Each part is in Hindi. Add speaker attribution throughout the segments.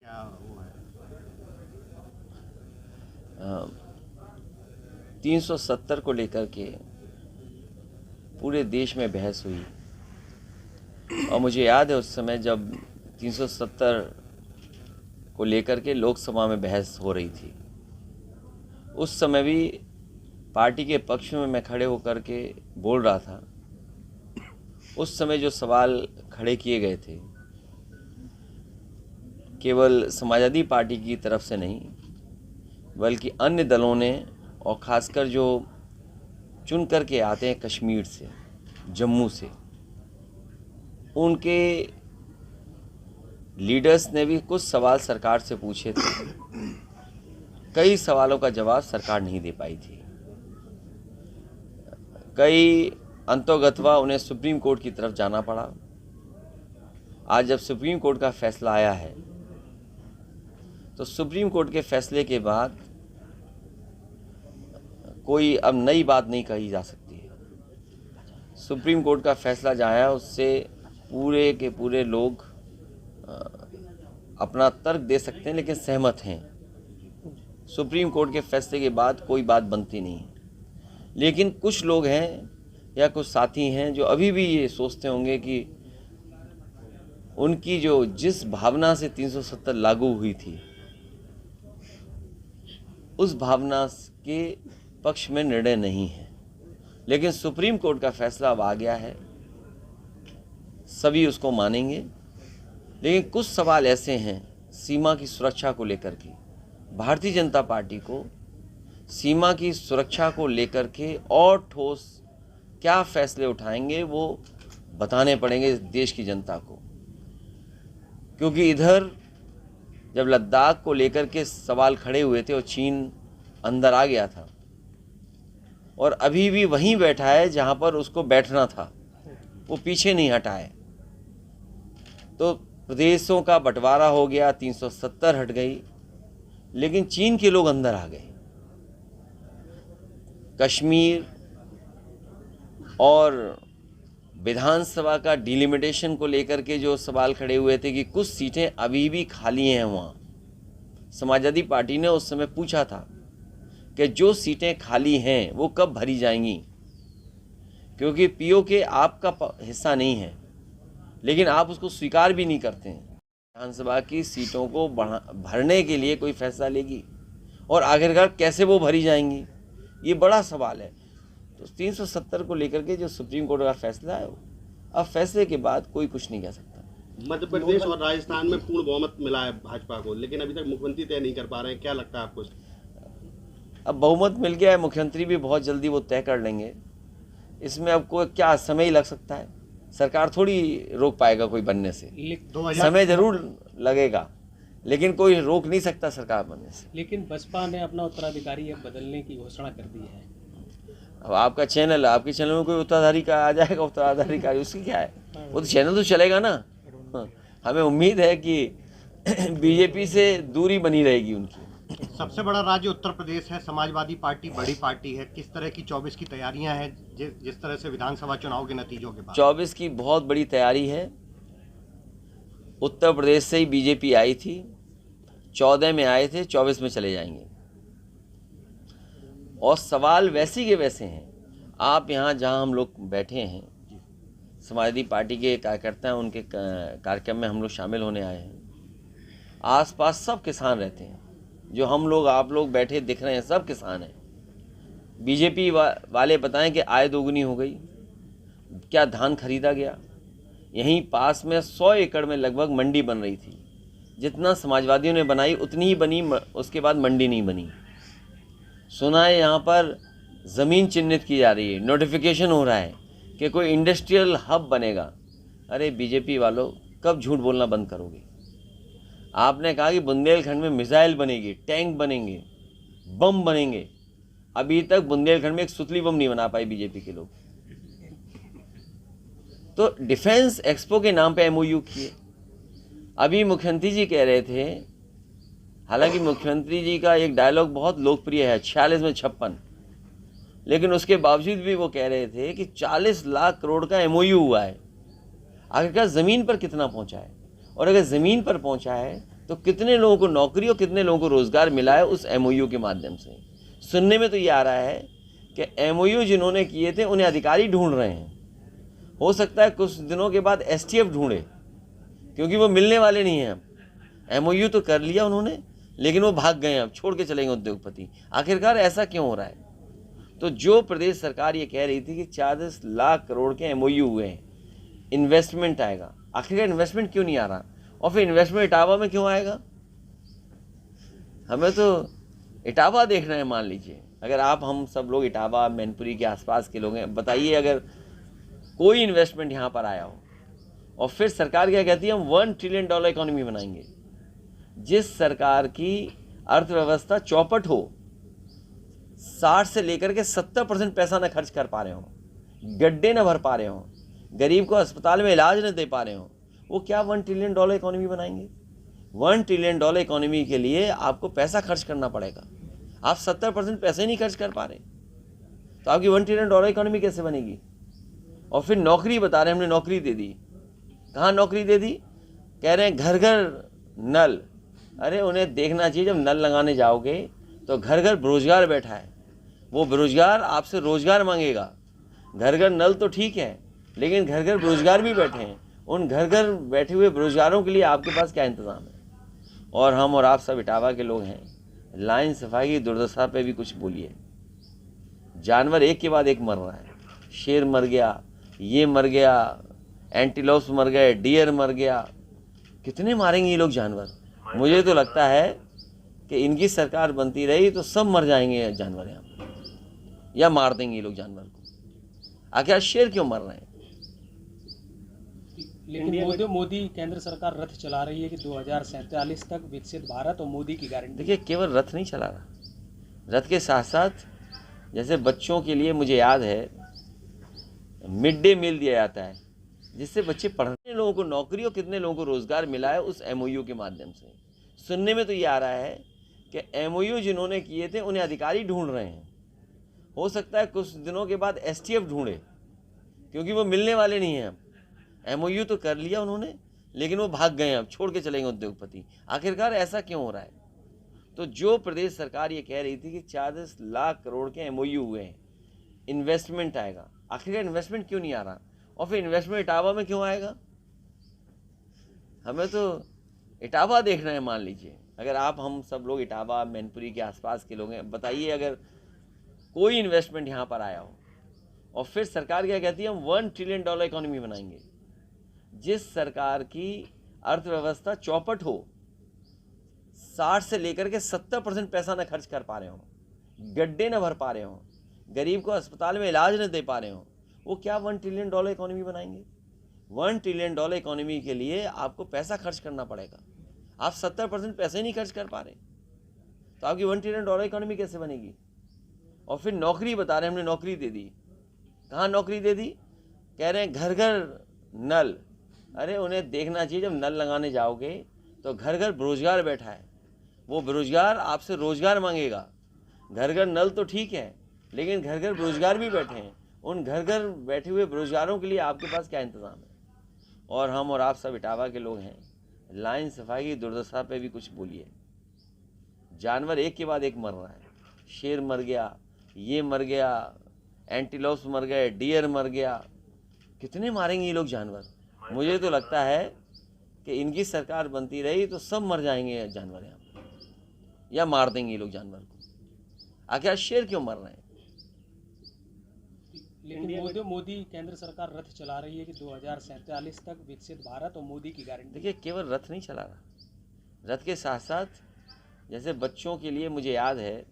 Speaker 1: क्या वो है?
Speaker 2: 370 को लेकर के पूरे देश में बहस हुई और मुझे याद है उस समय जब 370 को लेकर के लोकसभा में बहस हो रही थी, उस समय भी पार्टी के पक्ष में मैं खड़े होकर के बोल रहा था। उस समय जो सवाल खड़े किए गए थे केवल समाजवादी पार्टी की तरफ से नहीं बल्कि अन्य दलों ने, और ख़ासकर जो चुन कर के आते हैं कश्मीर से, जम्मू से, उनके लीडर्स ने भी कुछ सवाल सरकार से पूछे थे। कई सवालों का जवाब सरकार नहीं दे पाई थी। कई अंतोगत्वा उन्हें सुप्रीम कोर्ट की तरफ जाना पड़ा। आज जब सुप्रीम कोर्ट का फैसला आया है तो सुप्रीम कोर्ट के फैसले के बाद कोई अब नई बात नहीं कही जा सकती है। सुप्रीम कोर्ट का फैसला जो आया उससे पूरे के पूरे लोग अपना तर्क दे सकते हैं, लेकिन सहमत हैं। सुप्रीम कोर्ट के फैसले के बाद कोई बात बनती नहीं है। लेकिन कुछ लोग हैं या कुछ साथी हैं जो अभी भी ये सोचते होंगे कि उनकी जो जिस भावना से 370 लागू हुई थी उस भावना के पक्ष में निर्णय नहीं है। लेकिन सुप्रीम कोर्ट का फैसला अब आ गया है, सभी उसको मानेंगे। लेकिन कुछ सवाल ऐसे हैं सीमा की सुरक्षा को लेकर के, भारतीय जनता पार्टी को सीमा की सुरक्षा को लेकर के और ठोस क्या फैसले उठाएंगे वो बताने पड़ेंगे देश की जनता को। क्योंकि इधर जब लद्दाख को लेकर के सवाल खड़े हुए थे और चीन अंदर आ गया था और अभी भी वहीं बैठा है जहां पर उसको बैठना था, वो पीछे नहीं हटा है। तो प्रदेशों का बंटवारा हो गया, 370 हट गई, लेकिन चीन के लोग अंदर आ गए। कश्मीर और विधानसभा का डिलिमिटेशन को लेकर के जो सवाल खड़े हुए थे कि कुछ सीटें अभी भी खाली हैं वहाँ, समाजवादी पार्टी ने उस समय पूछा था कि जो सीटें खाली हैं वो कब भरी जाएंगी, क्योंकि पीओके आपका हिस्सा नहीं है, लेकिन आप उसको स्वीकार भी नहीं करते हैं। विधानसभा की सीटों को भरने के लिए कोई फैसला लेगी और आखिरकार कैसे वो भरी जाएंगी, ये बड़ा सवाल है। तो 370 को लेकर के जो सुप्रीम कोर्ट का फैसला है, अब फैसले के बाद कोई कुछ नहीं कह सकता।
Speaker 1: मध्य प्रदेश और राजस्थान में पूर्ण बहुमत मिला है भाजपा को, लेकिन अभी तक मुख्यमंत्री तय नहीं कर पा रहे हैं। क्या लगता है आपको?
Speaker 2: अब बहुमत मिल गया है, मुख्यमंत्री भी बहुत जल्दी वो तय कर लेंगे। इसमें अब कोई क्या समय ही लग सकता है, सरकार थोड़ी रोक पाएगा कोई बनने से। समय जरूर लगेगा लेकिन कोई रोक नहीं सकता सरकार बनने से।
Speaker 3: लेकिन बसपा ने अपना उत्तराधिकारी अब बदलने की घोषणा कर दी है।
Speaker 2: अब आपका चैनल, आपके चैनल में कोई उत्तराधिकारी का आ जाएगा, उत्तराधिकारी उसकी क्या है, वो तो चैनल तो चलेगा ना। हमें उम्मीद है कि बीजेपी से दूरी बनी रहेगी उनकी।
Speaker 1: सबसे बड़ा राज्य उत्तर प्रदेश है, समाजवादी पार्टी बड़ी पार्टी है। किस तरह की 24 की तैयारियां हैं जिस तरह से विधानसभा चुनाव के नतीजों के बाद?
Speaker 2: 24 की बहुत बड़ी तैयारी है। उत्तर प्रदेश से ही बीजेपी आई थी, 14 में आए थे, 24 में चले जाएंगे। और सवाल वैसे के वैसे हैं। आप यहाँ जहाँ हम लोग बैठे हैं, समाजवादी पार्टी के कार्यकर्ता हैं, उनके कार्यक्रम में हम लोग शामिल होने आए हैं। आसपास सब किसान रहते हैं, जो हम लोग आप लोग बैठे दिख रहे हैं सब किसान हैं। बीजेपी वाले बताएं कि आय दोगुनी हो गई, क्या धान खरीदा गया। यहीं पास में 100 एकड़ में लगभग मंडी बन रही थी, जितना समाजवादियों ने बनाई उतनी ही बनी, उसके बाद मंडी नहीं बनी। सुना है यहाँ पर ज़मीन चिन्हित की जा रही है, नोटिफिकेशन हो रहा है कि कोई इंडस्ट्रियल हब बनेगा। अरे बीजेपी वालों, कब झूठ बोलना बंद करोगे? आपने कहा कि बुंदेलखंड में मिसाइल बनेगी, टैंक बनेंगे, बम बनेंगे। अभी तक बुंदेलखंड में एक सुतली बम नहीं बना पाए बीजेपी के लोग। तो डिफेंस एक्सपो के नाम पे एमओयू किए। अभी मुख्यमंत्री जी कह रहे थे, हालांकि मुख्यमंत्री जी का एक डायलॉग बहुत लोकप्रिय है, 46 में 56, लेकिन उसके बावजूद भी वो कह रहे थे कि 40 लाख करोड़ का एमओयू हुआ है। आखिरकार ज़मीन पर कितना पहुंचा है? और अगर ज़मीन पर पहुंचा है तो कितने लोगों को नौकरी और कितने लोगों को रोज़गार मिला है उस एमओयू के माध्यम से। सुनने में तो ये आ रहा है कि एमओयू जिन्होंने किए थे उन्हें अधिकारी ढूंढ रहे हैं। हो सकता है कुछ दिनों के बाद एसटीएफ ढूंढे, क्योंकि वो मिलने वाले नहीं हैं। अब एमओयू तो कर लिया उन्होंने, लेकिन वो भाग गए, अब छोड़ के चले गए उद्योगपति। आखिरकार ऐसा क्यों हो रहा है? तो जो प्रदेश सरकार ये कह रही थी कि 40 लाख करोड़ के एमओयू हुए हैं, इन्वेस्टमेंट आएगा, आखिरकार इन्वेस्टमेंट क्यों नहीं आ रहा? और फिर इन्वेस्टमेंट इटावा में क्यों आएगा? हमें तो इटावा देखना है। मान लीजिए अगर आप हम सब लोग इटावा मैनपुरी के आसपास के लोग हैं, बताइए अगर कोई इन्वेस्टमेंट यहाँ पर आया हो और फिर सरकार क्या कहती है, हम $1 ट्रिलियन इकोनॉमी बनाएंगे। जिस सरकार की अर्थव्यवस्था चौपट हो, 60 से लेकर के 70% पैसा न खर्च कर पा रहे हो, गड्ढे न भर पा रहे हो, गरीब को अस्पताल में इलाज न दे पा रहे हो, वो क्या $1 ट्रिलियन इकोनॉमी बनाएंगे? $1 ट्रिलियन इकोनॉमी के लिए आपको पैसा खर्च करना पड़ेगा। आप 70% पैसे नहीं खर्च कर पा रहे, तो आपकी $1 ट्रिलियन इकोनॉमी कैसे बनेगी? और फिर नौकरी बता रहे हैं, हमने नौकरी दे दी। कहाँ नौकरी दे दी? कह रहे हैं घर घर नल। अरे उन्हें देखना चाहिए, जब नल लगाने जाओगे तो घर घर बेरोजगार बैठा है, वो बेरोजगार आपसे रोजगार मांगेगा। घर घर नल तो ठीक है, लेकिन घर घर बेरोजगार भी बैठे हैं। उन घर घर बैठे हुए बेरोजगारों के लिए आपके पास क्या इंतज़ाम है? और हम और आप सब इटावा के लोग हैं, लाइन सफाई की दुर्दशा पे भी कुछ बोलिए। जानवर एक के बाद एक मर रहा है। शेर मर गया, ये मर गया, एंटीलोप्स मर गए, डियर मर गया। कितने मारेंगे ये लोग जानवर? मुझे तो लगता है कि इनकी सरकार बनती रही तो सब मर जाएंगे जानवर यहाँ पर, या मार देंगे ये लोग जानवर को। आखिर शेर क्यों मर रहे हैं?
Speaker 3: लेकिन मोदी केंद्र सरकार रथ चला रही है कि 2047 तक विकसित भारत और मोदी की गारंटी।
Speaker 2: देखिए, केवल रथ नहीं चला रहा, रथ के साथ साथ जैसे बच्चों के लिए मुझे याद है मिड डे मील दिया जाता है, जिससे बच्चे पढ़ने लोगों को नौकरी और कितने लोगों को रोज़गार मिला है उस एमओयू के माध्यम से। सुनने में तो ये आ रहा है कि एमओयू जिन्होंने किए थे उन्हें अधिकारी ढूंढ रहे हैं। हो सकता है कुछ दिनों के बाद एसटीएफ ढूंढे, क्योंकि वो मिलने वाले नहीं हैं। अब एमओयू तो कर लिया उन्होंने, लेकिन वो भाग गए, अब छोड़ के चले गए उद्योगपति। आखिरकार ऐसा क्यों हो रहा है? तो जो प्रदेश सरकार ये कह रही थी कि 40 लाख करोड़ के एमओयू हुए हैं, इन्वेस्टमेंट आएगा, आखिरकार इन्वेस्टमेंट क्यों नहीं आ रहा? और फिर इन्वेस्टमेंट इटावा में क्यों आएगा? हमें तो इटावा देखना है। मान लीजिए अगर आप हम सब लोग इटावा मैनपुरी के आसपास के लोग हैं, बताइए अगर कोई इन्वेस्टमेंट यहाँ पर आया हो और फिर सरकार क्या कहती है, हम $1 ट्रिलियन इकोनॉमी बनाएंगे। जिस सरकार की अर्थव्यवस्था चौपट हो, 60 से लेकर के 70% पैसा न खर्च कर पा रहे हो, गड्ढे न भर पा रहे हो, गरीब को अस्पताल में इलाज न दे पा रहे हो, वो क्या $1 ट्रिलियन इकोनॉमी बनाएंगे? $1 ट्रिलियन इकोनॉमी के लिए आपको पैसा खर्च करना पड़ेगा। आप 70% पैसे नहीं खर्च कर पा रहे, तो आपकी $1 ट्रिलियन इकोनॉमी कैसे बनेगी? और फिर नौकरी बता रहे हैं, हमने नौकरी दे दी। कहाँ नौकरी दे दी? कह रहे हैं घर घर नल। अरे उन्हें देखना चाहिए, जब नल लगाने जाओगे तो घर घर बेरोजगार बैठा है, वो बेरोजगार आपसे रोजगार मांगेगा। घर घर नल तो ठीक है, लेकिन घर घर बेरोजगार भी बैठे हैं। उन घर घर बैठे हुए बेरोजगारों के लिए आपके पास क्या इंतज़ाम है? और हम और आप सब इटावा के लोग हैं, लाइन सफाई की दुर्दशा पे भी कुछ बोलिए। जानवर एक के बाद एक मर रहा है। शेर मर गया, ये मर गया, एंटीलोप्स मर गए, डियर मर गया। कितने मारेंगे ये लोग जानवर? मुझे तो लगता है कि इनकी सरकार बनती रही तो सब मर जाएंगे जानवर यहाँ पर, या मार देंगे ये लोग जानवर को। आखिर शेर क्यों मर रहे हैं?
Speaker 3: लेकिन मोदी केंद्र सरकार रथ चला रही है कि 2047 तक विकसित भारत और मोदी की गारंटी।
Speaker 2: देखिए, केवल रथ नहीं चला रहा, रथ के साथ साथ जैसे बच्चों के लिए मुझे याद है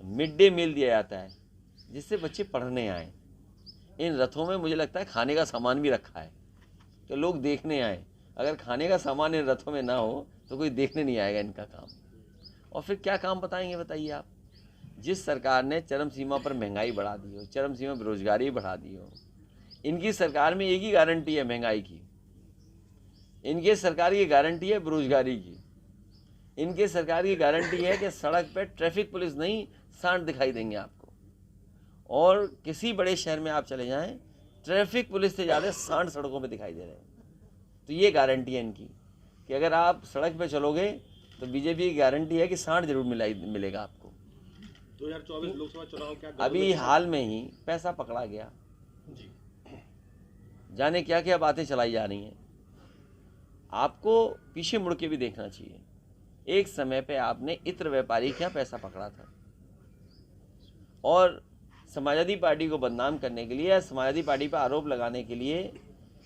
Speaker 2: मिड डे मील दिया जाता है, जिससे बच्चे पढ़ने आए। इन रथों में मुझे लगता है खाने का सामान भी रखा है, तो लोग देखने आए। अगर खाने का सामान इन रथों में ना हो तो कोई देखने नहीं आएगा इनका काम। और फिर क्या काम बताएंगे, बताइए आप? जिस सरकार ने चरम सीमा पर महंगाई बढ़ा दी हो, चरम सीमा बेरोजगारी बढ़ा दी हो, इनकी सरकार में एक ही गारंटी है महंगाई की, इनके सरकार की गारंटी है बेरोजगारी की, इनके सरकार की गारंटी है कि सड़क पर ट्रैफिक पुलिस नहीं, सांड दिखाई देंगे आपको। और किसी बड़े शहर में आप चले जाएं, ट्रैफिक पुलिस से ज़्यादा सांड सड़कों पे दिखाई दे रहे हैं। तो ये गारंटी है इनकी कि अगर आप सड़क पे चलोगे तो बीजेपी की गारंटी है कि 60 जरूर मिलेगा आपको।
Speaker 4: 2024 लोकसभा चुनाव क्या
Speaker 2: अभी हाल में ही पैसा पकड़ा गया, जाने क्या क्या बातें चलाई जा रही हैं। आपको पीछे मुड़ के भी देखना चाहिए। एक समय पे आपने इत्र व्यापारी क्या पैसा पकड़ा था और समाजवादी पार्टी को बदनाम करने के लिए या समाजवादी पार्टी पर आरोप लगाने के लिए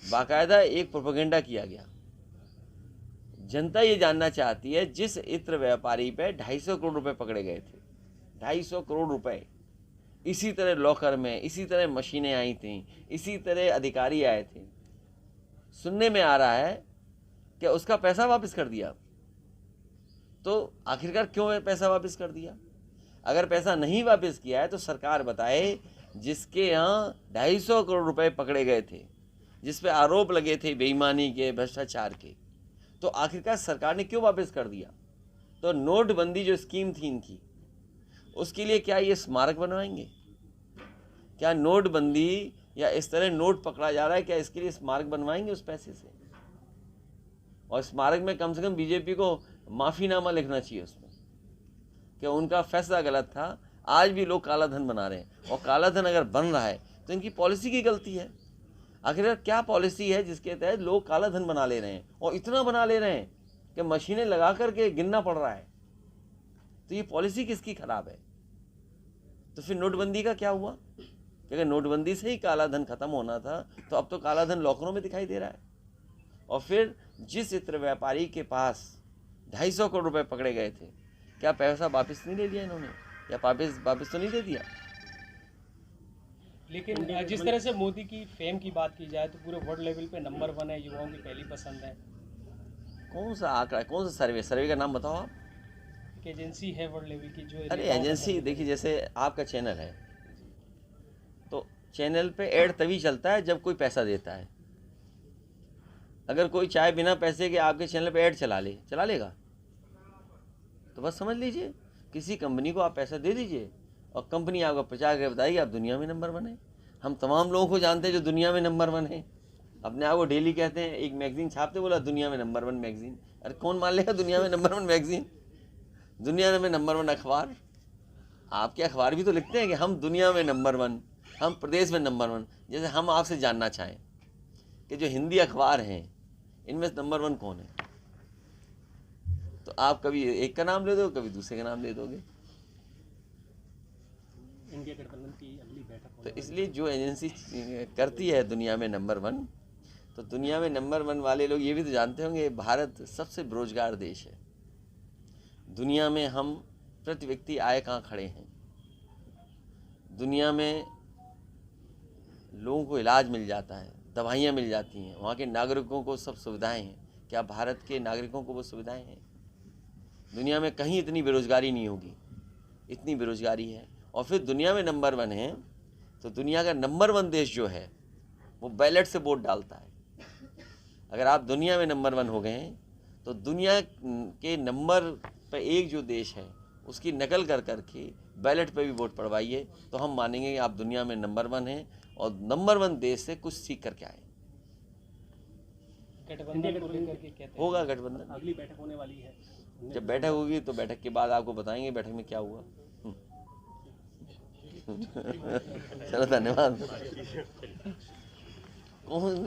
Speaker 2: बाकायदा एक प्रोपेगेंडा किया गया। जनता ये जानना चाहती है, जिस इत्र व्यापारी पे 250 करोड़ रुपए पकड़े गए थे, 250 करोड़ रुपए, इसी तरह लॉकर में इसी तरह मशीनें आई थी, इसी तरह अधिकारी आए थे, सुनने में आ रहा है कि उसका पैसा वापस कर दिया। तो आखिरकार क्यों पैसा वापस कर दिया? अगर पैसा नहीं वापस किया है तो सरकार बताए, जिसके यहाँ 250 करोड़ रुपए पकड़े गए थे, जिस पे आरोप लगे थे बेईमानी के, भ्रष्टाचार के, तो आखिरकार सरकार ने क्यों वापस कर दिया? तो नोटबंदी जो स्कीम थी इनकी, उसके लिए क्या ये स्मारक बनवाएंगे? क्या नोटबंदी या इस तरह नोट पकड़ा जा रहा है, क्या इसके लिए स्मारक बनवाएंगे उस पैसे से? और स्मारक में कम से कम बीजेपी को माफीनामा लिखना चाहिए उसमें कि उनका फैसला गलत था। आज भी लोग काला धन बना रहे हैं, और काला धन अगर बन रहा है तो इनकी पॉलिसी की गलती है। आखिर क्या पॉलिसी है जिसके तहत लोग काला धन बना ले रहे हैं, और इतना बना ले रहे हैं कि मशीनें लगा करके गिनना पड़ रहा है? तो ये पॉलिसी किसकी खराब है? तो फिर नोटबंदी का क्या हुआ? कि अगर नोटबंदी से ही काला धन खत्म होना था तो अब तो काला धन लॉकरों में दिखाई दे रहा है। और फिर जिस इत्र व्यापारी के पास 250 करोड़ रुपए पकड़े गए थे, क्या पैसा वापस नहीं ले लिया इन्होंने, या वापस तो नहीं दे दिया?
Speaker 3: लेकिन जिस तरह से मोदी की फेम की बात की जाए तो पूरे वर्ल्ड लेवल पे नंबर 1 है, युवाओं की पहली पसंद है।
Speaker 2: कौन सा आंकड़ा है, कौन सा सर्वे का नाम बताओ आप?
Speaker 3: एक एजेंसी है वर्ल्ड लेवल की जो
Speaker 2: अरे एजेंसी देखिए, जैसे आपका चैनल है तो चैनल पे ऐड तभी चलता है जब कोई पैसा देता है। अगर कोई चाहे बिना पैसे के आपके चैनल पे ऐड चला लेगा तो बस समझ लीजिए किसी कंपनी को आप पैसा दे दीजिए और कंपनी आपका प्रचार करके बताएगी आप दुनिया में नंबर 1 है। हम तमाम लोगों को जानते हैं जो दुनिया में नंबर 1 है, अपने आप को डेली कहते हैं। एक मैगजीन छापते, बोला दुनिया में नंबर 1 मैगजीन। अरे कौन मान लेगा दुनिया में नंबर 1 मैगजीन, दुनिया में नंबर 1 अखबार? आपके अखबार भी तो लिखते हैं कि हम दुनिया में नंबर 1, हम प्रदेश में नंबर 1। जैसे हम आपसे जानना चाहें कि जो हिंदी अखबार हैं इनमें नंबर 1 कौन है, तो आप कभी एक का नाम ले दो, कभी दूसरे का नाम ले दोगे।
Speaker 3: इंडिया गठबंधन की अगली बैठक
Speaker 2: तो इसलिए जो एजेंसी करती है दुनिया में नंबर 1, तो दुनिया में नंबर 1 वाले लोग ये भी तो जानते होंगे भारत सबसे बेरोजगार देश है दुनिया में। हम प्रति व्यक्ति आय कहाँ खड़े हैं? दुनिया में लोगों को इलाज मिल जाता है, दवाइयाँ मिल जाती हैं, वहाँ के नागरिकों को सब सुविधाएं हैं। क्या भारत के नागरिकों को वो सुविधाएं हैं? दुनिया में कहीं इतनी बेरोजगारी नहीं होगी, इतनी बेरोजगारी है। और फिर दुनिया में नंबर 1 है तो दुनिया का नंबर 1 देश जो है वो बैलेट से वोट डालता है। अगर आप दुनिया में नंबर 1 हो गए हैं तो दुनिया के नंबर पे एक जो देश है उसकी नकल कर करके बैलेट पे भी वोट पड़वाइए, तो हम मानेंगे कि आप दुनिया में नंबर 1 हैं और नंबर 1 देश से कुछ सीख करके आए।
Speaker 3: गठबंधन को लेकर के कहते हैं
Speaker 2: होगा गठबंधन,
Speaker 3: अगली बैठक होने वाली है।
Speaker 2: जब बैठक होगी तो बैठक के बाद आपको बताएंगे बैठक में क्या हुआ। चलो धन्यवाद। कौन